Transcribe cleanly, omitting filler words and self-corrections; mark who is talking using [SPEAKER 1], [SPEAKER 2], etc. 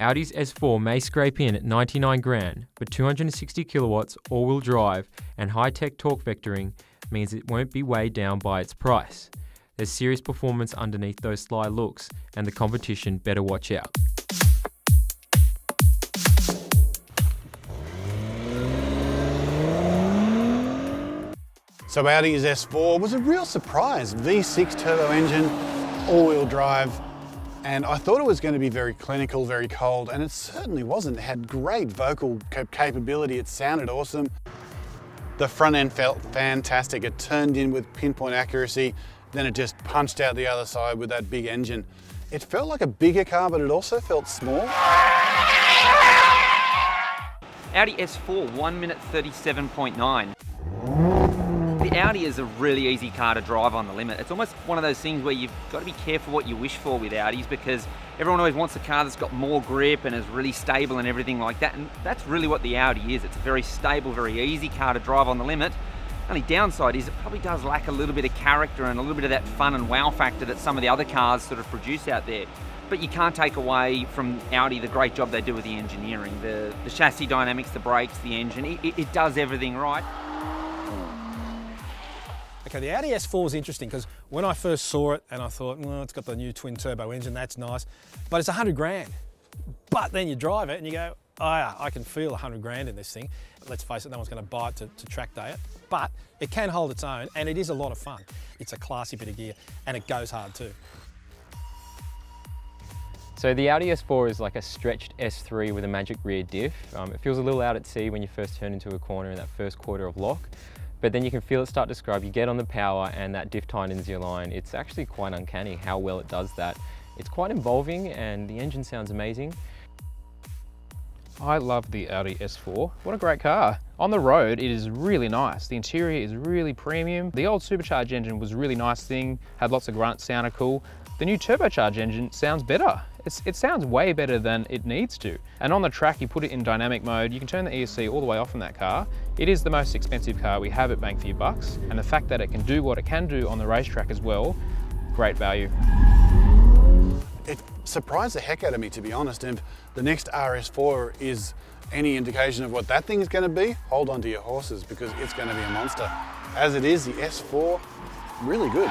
[SPEAKER 1] Audi's S4 may scrape in at 99 grand, but 260 kilowatts, all-wheel drive, and high-tech torque vectoring means it won't be weighed down by its price. There's serious performance underneath those sly looks, and the competition better watch out.
[SPEAKER 2] So Audi's S4 was a real surprise. V6 turbo engine, all-wheel drive, and I thought it was going to be very clinical, very cold, and it certainly wasn't. It had great vocal capability, it sounded awesome. The front end felt fantastic. It turned in with pinpoint accuracy, then it just punched out the other side with that big engine. It felt like a bigger car, but it also felt small.
[SPEAKER 3] Audi S4, 1 minute 37.9. The Audi is a really easy car to drive on the limit. It's almost one of those things where you've got to be careful what you wish for with Audis, because everyone always wants a car that's got more grip and is really stable and everything like that, and that's really what the Audi is. It's a very stable, very easy car to drive on the limit. Only downside is it probably does lack a little bit of character and a little bit of that fun and wow factor that some of the other cars sort of produce out there. But you can't take away from Audi the great job they do with the engineering. The chassis dynamics, the brakes, the engine, it does everything right.
[SPEAKER 4] Okay, the Audi S4 is interesting because when I first saw it and I thought, well, it's got the new twin turbo engine, that's nice, but it's 100 grand. But then you drive it and you go, oh yeah, I can feel 100 grand in this thing. Let's face it, no one's going to buy it to track day it, but it can hold its own and it is a lot of fun. It's a classy bit of gear and it goes hard too.
[SPEAKER 1] So the Audi S4 is like a stretched S3 with a magic rear diff. It feels a little out at sea when you first turn into a corner in that first quarter of lock, but then you can feel it start to scrub. You get on the power and that diff tightens your line. It's actually quite uncanny how well it does that. It's quite involving and the engine sounds amazing.
[SPEAKER 5] I love the Audi S4. What a great car. On the road, it is really nice. The interior is really premium. The old supercharged engine was a really nice thing, had lots of grunts, sounded cool. The new turbocharged engine sounds better. It sounds way better than it needs to. And on the track, you put it in dynamic mode, you can turn the ESC all the way off in that car. It is the most expensive car we have at bang for your bucks. And the fact that it can do what it can do on the racetrack as well, great value.
[SPEAKER 2] It surprised the heck out of me, to be honest, and if the next RS4 is any indication of what that thing is going to be, hold on to your horses because it's going to be a monster. As it is, the S4, really good.